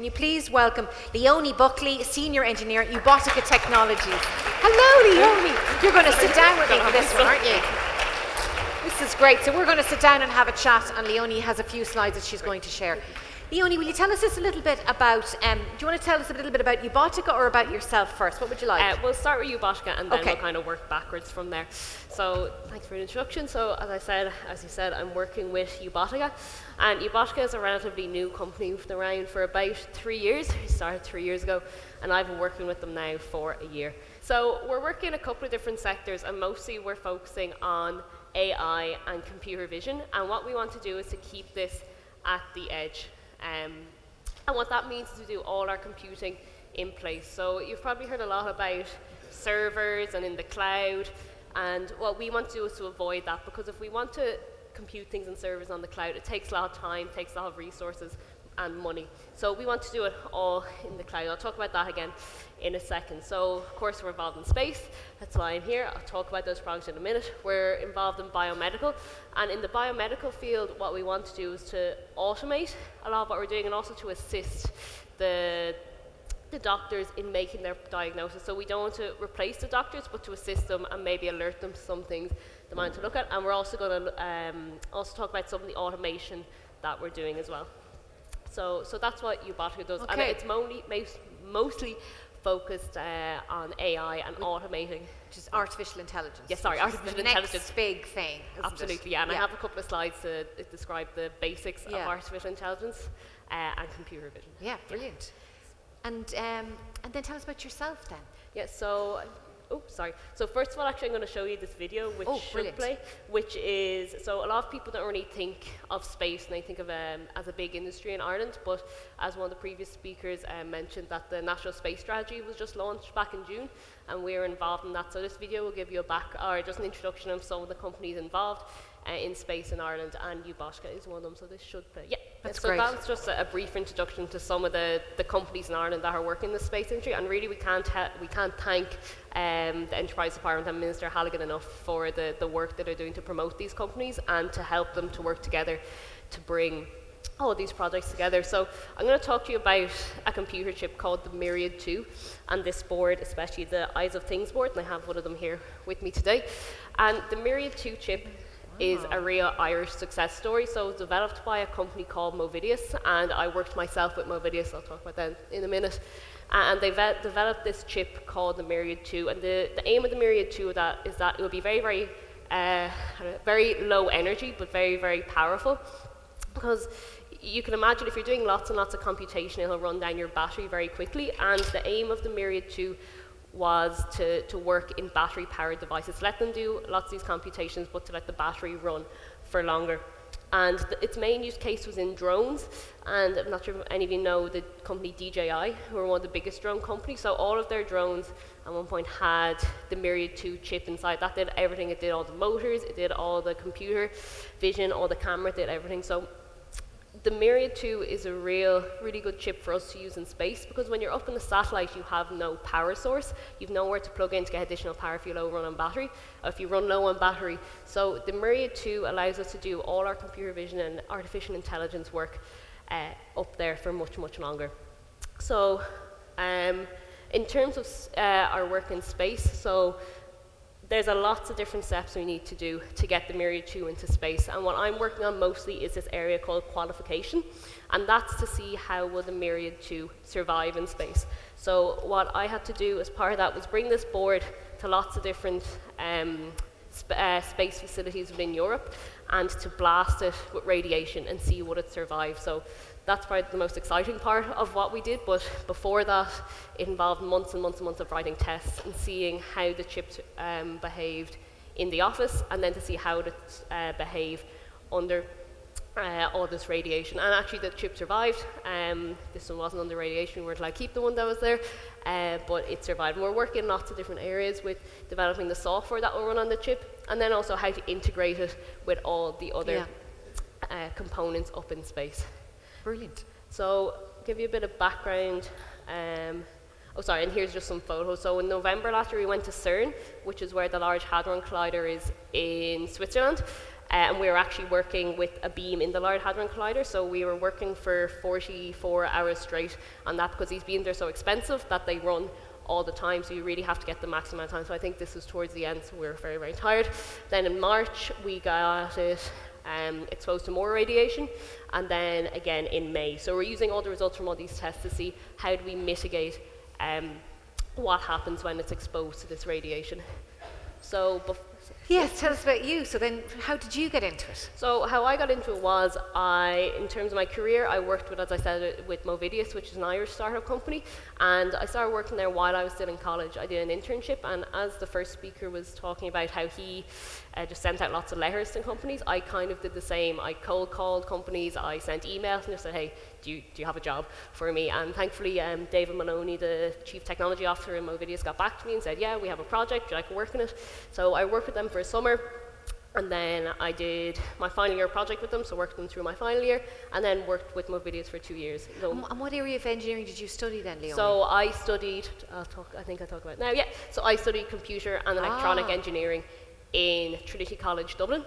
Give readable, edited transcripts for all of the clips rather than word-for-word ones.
Can you please welcome Léonie Bucklye, Senior Engineer at Ubotica Technologies. Hello, Leonie. You're going to sit down with me for this one, aren't you? This is great. So we're going to sit down and have a chat, and Leonie has a few slides that she's going to share. Leonie, will you tell us just a little bit about, do you want to tell us a little bit about Ubotica or about yourself first? What would you like? We'll start with Ubotica and then we'll kind of work backwards from there. So thanks for the introduction. So as you said, I'm working with Ubotica, and Ubotica is a relatively new company. We've been around for about 3 years. We started 3 years ago, and I've been working with them now for a year. So we're working in a couple of different sectors, and mostly we're focusing on AI and computer vision, and what we want to do is to keep this at the edge. And what that means is to do all our computing in place. So you've probably heard a lot about servers and in the cloud, and what we want to do is to avoid that, because if we want to compute things in servers on the cloud, it takes a lot of time, takes a lot of resources and money. So we want to do it all in the cloud. I'll talk about that again in a second. So of course we're involved in space, that's why I'm here. I'll talk about those projects in a minute. We're involved in biomedical, and in the biomedical field what we want to do is to automate a lot of what we're doing, and also to assist the doctors in making their diagnosis. So we don't want to replace the doctors, but to assist them and maybe alert them to some things they might want to look at. And we're also going to also talk about some of the automation that we're doing as well. So that's what Ubotica does, and it's mostly focused on AI and automating. Which is artificial intelligence. Yes, sorry, artificial intelligence. The next big thing, Absolutely, yeah, and I have a couple of slides to describe the basics of artificial intelligence and computer vision. Yeah, brilliant. And then tell us about yourself then. Yeah, so first of all, actually I'm going to show you this video which should play, which is, so a lot of people don't really think of space and they think of as a big industry in Ireland, but as one of the previous speakers mentioned, that the National Space Strategy was just launched back in June, and we're involved in that. So this video will give you just an introduction of some of the companies involved in space in Ireland, and Ubotica is one of them, so this should play. Yeah, that's so great. That's just a brief introduction to some of the companies in Ireland that are working in the space industry, and really we can't thank the Enterprise Department and Minister Halligan enough for the work that they're doing to promote these companies and to help them to work together to bring all of these projects together. So I'm going to talk to you about a computer chip called the Myriad 2, and this board, especially the Eyes of Things board, and I have one of them here with me today. And the Myriad 2 chip is a real Irish success story. So it was developed by a company called Movidius, and I worked myself with Movidius. I'll talk about that in a minute. And they developed this chip called the Myriad 2, and the aim of the Myriad 2 is that it will be very, very low energy, but very, very powerful. Because you can imagine if you're doing lots and lots of computation, it'll run down your battery very quickly, and the aim of the Myriad 2 was to work in battery-powered devices, let them do lots of these computations, but to let the battery run for longer. And its main use case was in drones, and I'm not sure if any of you know the company DJI, who are one of the biggest drone companies. So all of their drones at one point had the Myriad 2 chip inside. That did everything. It did all the motors, it did all the computer vision, all the camera, it did everything. So the Myriad 2 is a really good chip for us to use in space, because when you're up in the satellite, you have no power source. You've nowhere to plug in to get additional power if you run on battery, or if you run low on battery. So the Myriad 2 allows us to do all our computer vision and artificial intelligence work up there for much, much longer. So in terms of our work in space, so there's lots of different steps we need to do to get the Myriad 2 into space, and what I'm working on mostly is this area called Qualification, and that's to see how will the Myriad 2 survive in space. So what I had to do as part of that was bring this board to lots of different space facilities within Europe, and to blast it with radiation and see would it survive. So that's probably the most exciting part of what we did, but before that, it involved months and months and months of writing tests and seeing how the chips behaved in the office, and then to see how it behave under all this radiation. And actually the chip survived. This one wasn't under radiation, we weren't allowed to keep the one that was there, but it survived. And we're working in lots of different areas with developing the software that will run on the chip, and then also how to integrate it with all the other components up in space. Brilliant. So, give you a bit of background. And here's just some photos. So in November last year, we went to CERN, which is where the Large Hadron Collider is in Switzerland. and we were actually working with a beam in the Large Hadron Collider, so we were working for 44 hours straight on that because these beams are so expensive that they run all the time, so you really have to get the maximum amount of time. So I think this was towards the end, so we were very, very tired. Then in March, we got it exposed to more radiation, and then again in May. So we're using all the results from all these tests to see how do we mitigate what happens when it's exposed to this radiation. So yes, tell us about you. So then, how did you get into it? So how I got into it was, in terms of my career, I worked with, as I said, with Movidius, which is an Irish startup company, and I started working there while I was still in college. I did an internship, and as the first speaker was talking about how he just sent out lots of letters to companies, I kind of did the same. I cold called companies, I sent emails and just said, hey, do you have a job for me? And thankfully, David Maloney, the Chief Technology Officer in Movidius, got back to me and said, yeah, we have a project, would you like to work on it? So I worked with them for a summer, and then I did my final year project with them, so worked them through my final year, and then worked with Movidius for 2 years. So, and what area of engineering did you study then, Leonie? So I studied, I think I'll talk about it now, yeah. So I studied computer and electronic engineering in Trinity College, Dublin.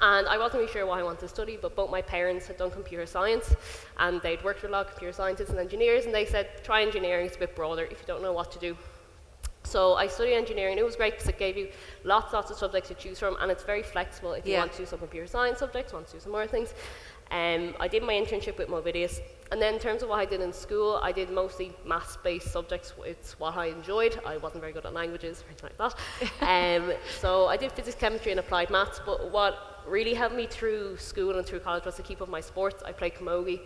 And I wasn't really sure what I wanted to study, but both my parents had done computer science, and they'd worked with a lot of computer scientists and engineers, and they said, try engineering, it's a bit broader if you don't know what to do. So I studied engineering. It was great because it gave you lots of subjects to choose from, and it's very flexible if you want to do some computer science subjects, want to do some more things. I did my internship with Movidius, and then in terms of what I did in school, I did mostly maths-based subjects. It's what I enjoyed. I wasn't very good at languages or anything like that. So I did physics, chemistry, and applied maths, but what really helped me through school and through college was to keep up my sports. I played camogie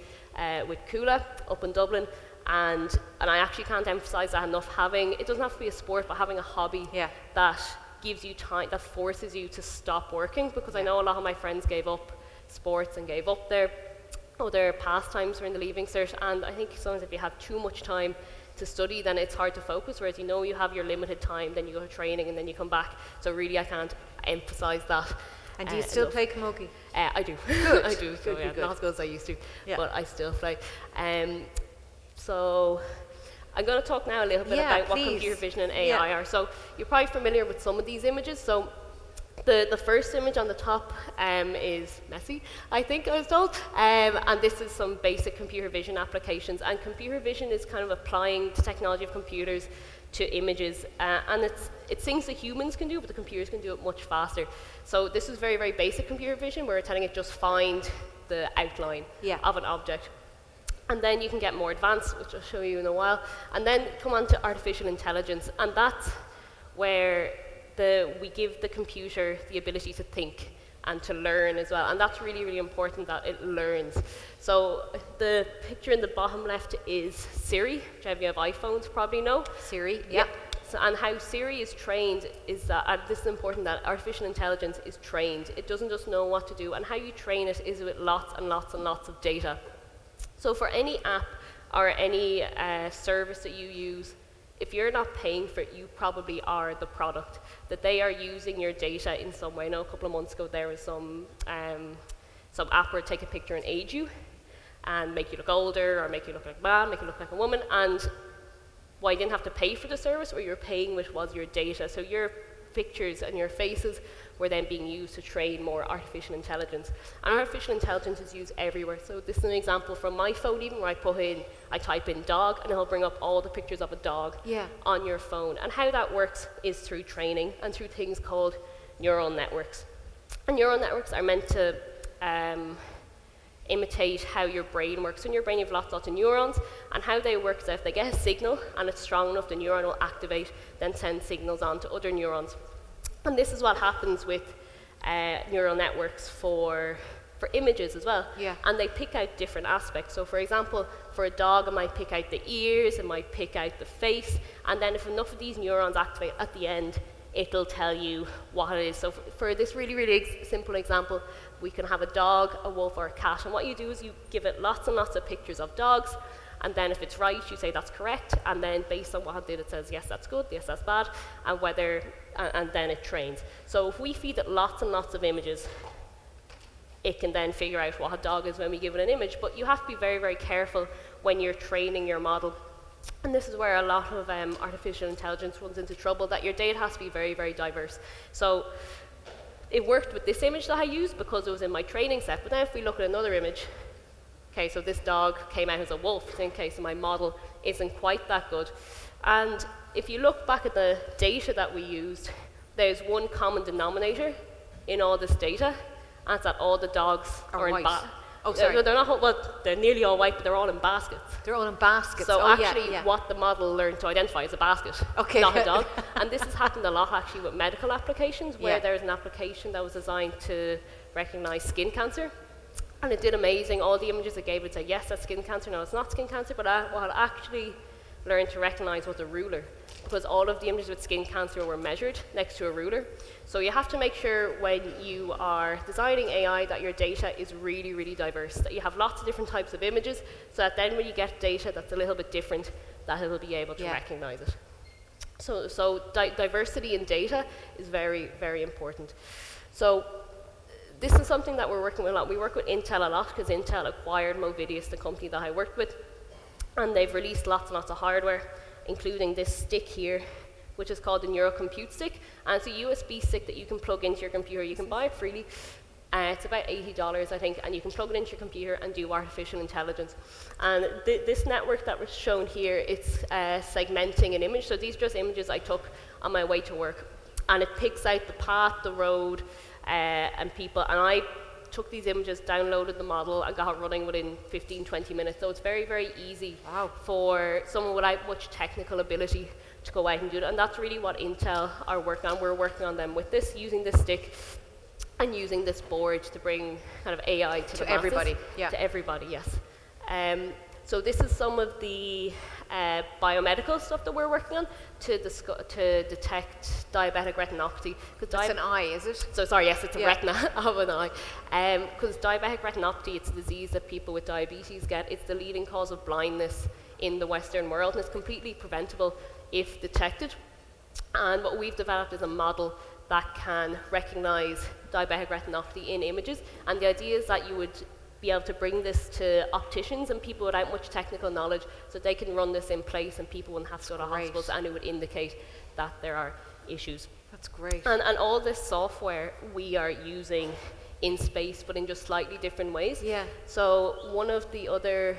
with Coola up in Dublin, and I actually can't emphasize that enough. It doesn't have to be a sport, but having a hobby that gives you time, that forces you to stop working, because I know a lot of my friends gave up sports and gave up their pastimes during the leaving cert, and I think sometimes if you have too much time to study, then it's hard to focus, whereas you have your limited time, then you go to training and then you come back. So really I can't emphasize that. And do you still play camogie? I do. Good. I do. So, good. Not as good as I used to, but I still play. So I'm going to talk now a little bit about what computer vision and AI are. So you're probably familiar with some of these images. So the first image on the top is messy, I think I was told, and this is some basic computer vision applications. And computer vision is kind of applying the technology of computers to images, and it's things that humans can do, but the computers can do it much faster. So this is very, very basic computer vision, where we're telling it just find the outline of an object. And then you can get more advanced, which I'll show you in a while, and then come on to artificial intelligence, and that's where we give the computer the ability to think and to learn as well, and that's really, really important that it learns. So the picture in the bottom left is Siri, which if you have iPhones probably know. Siri, So, and how Siri is trained is that, and this is important, that artificial intelligence is trained. It doesn't just know what to do, and how you train it is with lots and lots and lots of data. So for any app or any service that you use, if you're not paying for it, you probably are the product, that they are using your data in some way. I know a couple of months ago there was some app where take a picture and age you and make you look older or make you look like a man, make you look like a woman, and what you didn't have to pay for the service, or you're paying with was your data. So your pictures and your faces were then being used to train more artificial intelligence. And artificial intelligence is used everywhere. So this is an example from my phone, even where I type in dog, and it'll bring up all the pictures of a dog on your phone. And how that works is through training and through things called neural networks. And neural networks are meant to imitate how your brain works. So in your brain you have lots of neurons, and how they work is that if they get a signal and it's strong enough, the neuron will activate, then send signals on to other neurons. And this is what happens with neural networks for images as well. And they pick out different aspects. So for example, for a dog, it might pick out the ears, it might pick out the face, and then if enough of these neurons activate at the end, it'll tell you what it is. So for this really, really simple example, we can have a dog, a wolf, or a cat, and what you do is you give it lots and lots of pictures of dogs, and then if it's right, you say that's correct, and then based on what it did, it says yes, that's good, yes, that's bad, and then it trains. So if we feed it lots and lots of images, it can then figure out what a dog is when we give it an image. But you have to be very, very careful when you're training your model. And this is where a lot of artificial intelligence runs into trouble, that your data has to be very, very diverse. So it worked with this image that I used because it was in my training set, but then if we look at another image, okay, so this dog came out as a wolf, in case my model isn't quite that good. And if you look back at the data that we used, there's one common denominator in all this data, and it's that all the dogs are in baskets. Oh, sorry. They're not, well, they're nearly all white, but they're all in baskets. They're all in baskets. So actually, what the model learned to identify is a basket, not a dog. And this has happened a lot actually with medical applications, where there's an application that was designed to recognize skin cancer. And it did amazing. All the images it gave it said, yes, that's skin cancer. No, it's not skin cancer, but what it actually learned to recognize was a ruler, because all of the images with skin cancer were measured next to a ruler. So you have to make sure when you are designing AI that your data is really, really diverse, that you have lots of different types of images, so that then when you get data that's a little bit different, that it will be able to recognize it. So diversity in data is very, very important. So this is something that we're working with a lot. We work with Intel a lot, because Intel acquired Movidius, the company that I worked with, and they've released lots and lots of hardware, including this stick here, which is called the Neural Compute Stick. And it's a USB stick that you can plug into your computer. You can buy it freely. It's about $80, I think, and you can plug it into your computer and do artificial intelligence. And this network that was shown here, it's segmenting an image. So these are just images I took on my way to work. And it picks out the path, the road, and people. And I took these images, downloaded the model, and got it running within 15, 20 minutes. So it's very, very easy for someone without much technical ability to go out and do it. And that's really what Intel are working on. We're working on them with this, using this stick and using this board to bring kind of AI to the masses. Everybody. To everybody, yes. So this is some of the biomedical stuff that we're working on to detect diabetic retinopathy. It's an eye, is it? So sorry, yes, it's a retina of an eye. Because diabetic retinopathy, it's a disease that people with diabetes get. It's the leading cause of blindness in the Western world, and it's completely preventable if detected. And what we've developed is a model that can recognize diabetic retinopathy in images. And the idea is that you would be able to bring this to opticians and people without much technical knowledge, so they can run this in place and people wouldn't have to go to hospitals, and it would indicate that there are issues. That's great. And all this software we are using in space, but in just slightly different ways. Yeah. So one of the other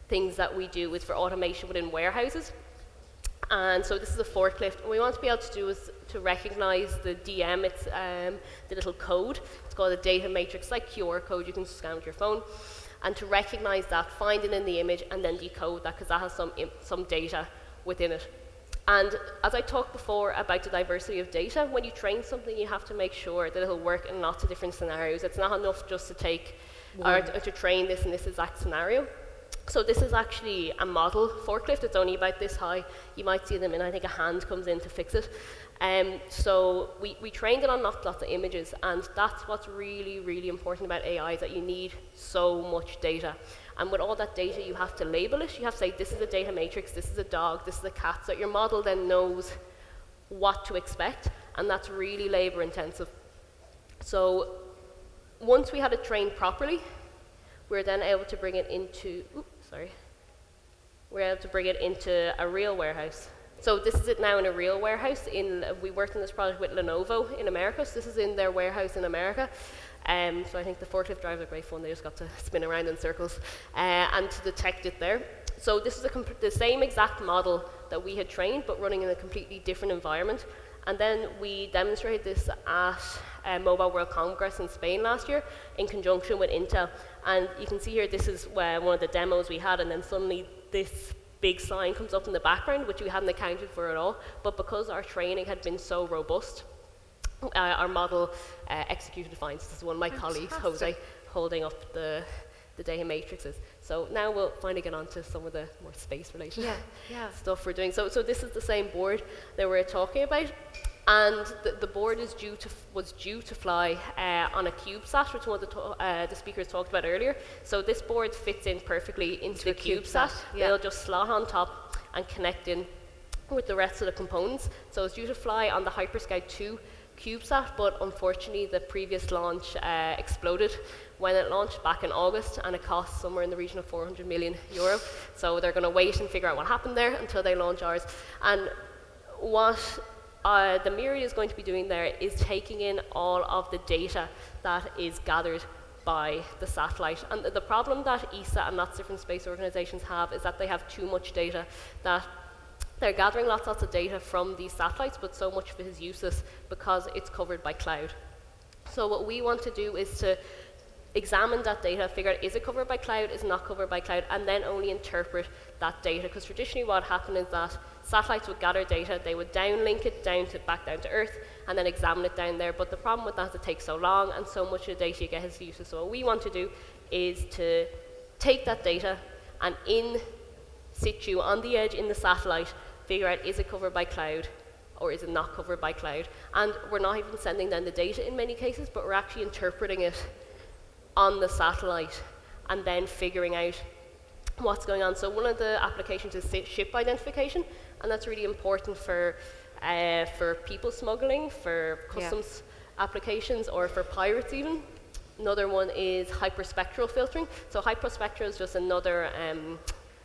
things that we do is for automation within warehouses. And so this is a forklift. What we want to be able to do is to recognize the DM. It's the little code. It's called a data matrix, like QR code you can scan with your phone. And to recognize that, find it in the image, and then decode that, because that has some data within it. And as I talked before about the diversity of data, when you train something, you have to make sure that it'll work in lots of different scenarios. It's not enough just to take or to train this in this exact scenario. So this is actually a model forklift. It's only about this high. You might see them, and I think a hand comes in to fix it. So we trained it on lots of images, and that's what's really, really important about AI, is that you need so much data. And with all that data, you have to label it. You have to say, this is a data matrix, this is a dog, this is a cat, so your model then knows what to expect, and that's really labor intensive. So once we had it trained properly, we're then able to bring it into, we're able to bring it into a real warehouse. So this is it now in a real warehouse. We worked on this project with Lenovo in America, so this is in their warehouse in America. So I think the forklift drivers are great fun. They just got to spin around in circles and to detect it there. So this is the same exact model that we had trained, but running in a completely different environment. And then we demonstrated this at Mobile World Congress in Spain last year in conjunction with Intel. And you can see here, this is one of the demos we had, and then suddenly this big sign comes up in the background, which we hadn't accounted for at all. But because our training had been so robust, our model executed fine. So this is one of my colleagues, Jose, holding up the data matrices. So now we'll finally get on to some of the more space-related stuff we're doing. So this is the same board that we're talking about. And the board was due to fly on a CubeSat, which one of the speakers talked about earlier. So this board fits in perfectly into the CubeSat. It'll just slot on top and connect in with the rest of the components. So it's due to fly on the Hyperscout 2 CubeSat, but unfortunately the previous launch exploded when it launched back in August, and it cost somewhere in the region of €400 million. So they're going to wait and figure out what happened there until they launch ours. And what the Myriad is going to be doing there is taking in all of the data that is gathered by the satellite. And the problem that ESA and lots of different space organizations have is that they have too much data, that they're gathering lots of data from these satellites, but so much of it is useless because it's covered by cloud. So what we want to do is to examine that data, figure out is it covered by cloud, is it not covered by cloud, and then only interpret that data. Because traditionally what happened is that satellites would gather data, they would downlink it back down to Earth, and then examine it down there. But the problem with that is it takes so long, and so much of the data you get is useless. So what we want to do is to take that data and in situ, on the edge in the satellite, figure out is it covered by cloud or is it not covered by cloud. And we're not even sending down the data in many cases, but we're actually interpreting it on the satellite and then figuring out what's going on. So one of the applications is ship identification, and that's really important for people smuggling, for customs applications, or for pirates even. Another one is hyperspectral filtering. So hyperspectral is just another kind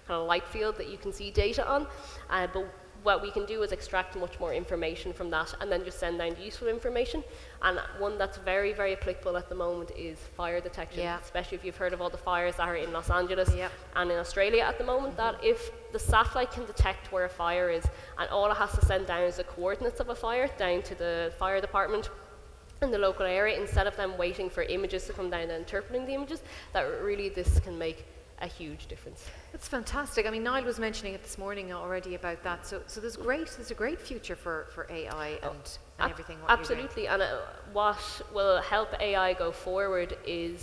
of light field that you can see data on, but what we can do is extract much more information from that and then just send down the useful information. And one that's very, very applicable at the moment is fire detection, especially if you've heard of all the fires that are in Los Angeles and in Australia at the moment, that if the satellite can detect where a fire is and all it has to send down is the coordinates of a fire down to the fire department in the local area, instead of them waiting for images to come down and interpreting the images, that really this can make a huge difference. That's fantastic. I mean, Niall was mentioning it this morning already about that. So there's a great future for AI and everything. Absolutely, and what will help AI go forward is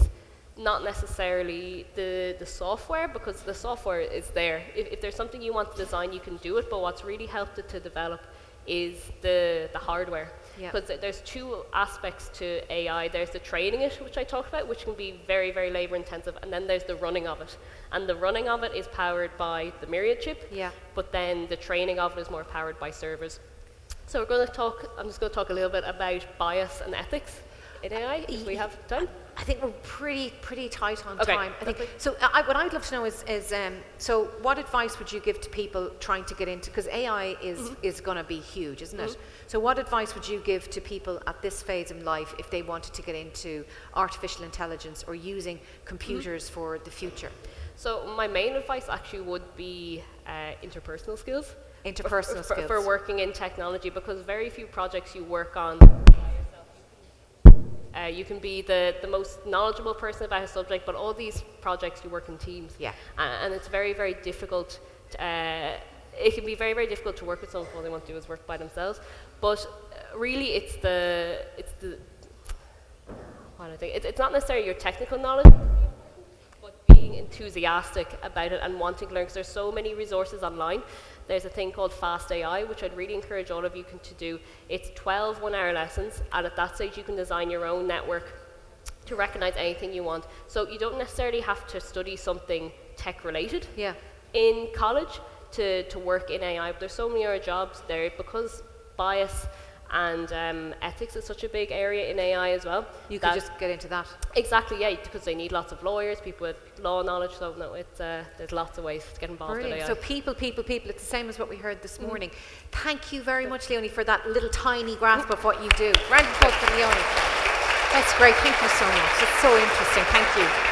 not necessarily the software, because the software is there. If there's something you want to design, you can do it, but what's really helped it to develop is the hardware. Because there's two aspects to AI. There's the training it, which I talked about, which can be very, very labor intensive, and then there's the running of it. And the running of it is powered by the Myriad chip, but then the training of it is more powered by servers. So I'm just going to talk a little bit about bias and ethics in AI, if we have time. I think we're pretty tight on time. I think so. What I'd love to know is so what advice would you give to people trying to get into, because AI is going to be huge, isn't it? So what advice would you give to people at this phase in life if they wanted to get into artificial intelligence or using computers for the future? So my main advice actually would be interpersonal skills. Skills for working in technology, because very few projects you work on. You can be the most knowledgeable person about a subject, but all these projects you work in teams. And it's very, very difficult. It can be very, very difficult to work with someone if all they want to do is work by themselves. But really, it's not necessarily your technical knowledge, but being enthusiastic about it and wanting to learn, because there's so many resources online. There's a thing called Fast AI, which I'd really encourage all of you to do. It's 12 one-hour lessons, and at that stage you can design your own network to recognize anything you want. So you don't necessarily have to study something tech-related in college to work in AI, but there's so many other jobs there, because bias and ethics is such a big area in AI as well. You could just get into that. Exactly, because they need lots of lawyers, people with law knowledge, so no, there's lots of ways to get involved in AI. So people, it's the same as what we heard this morning. Thank you very much, Leonie, for that little tiny grasp of what you do. Round of applause for Leonie. That's great, thank you so much. It's so interesting, thank you.